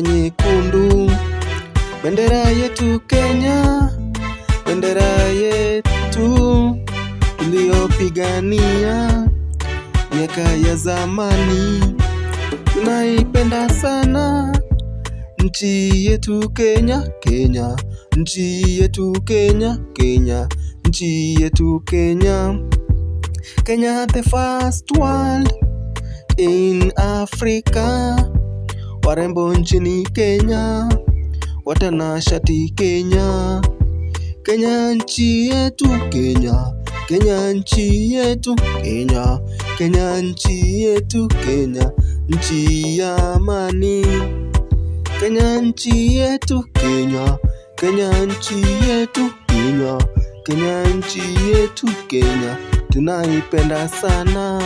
bendera nyekundu, bendera yetu Kenya, bendera yetu tuliyopigania miaka ya zamani. Tunaipenda sana nchi yetu Kenya, Kenya, nchi yetu Kenya, Kenya, nchi yetu Kenya. Kenya the first world in Africa. Warembo nchini Kenya watanashati Kenya. Kenya nchi yetu Kenya, Kenya nchi yetu Kenya, Kenya nchi yetu Kenya, nchi ya amani. Kenya nchi yetu Kenya, Kenya nchi yetu Kenya, Kenya nchi yetu Kenya, tunaipenda sana.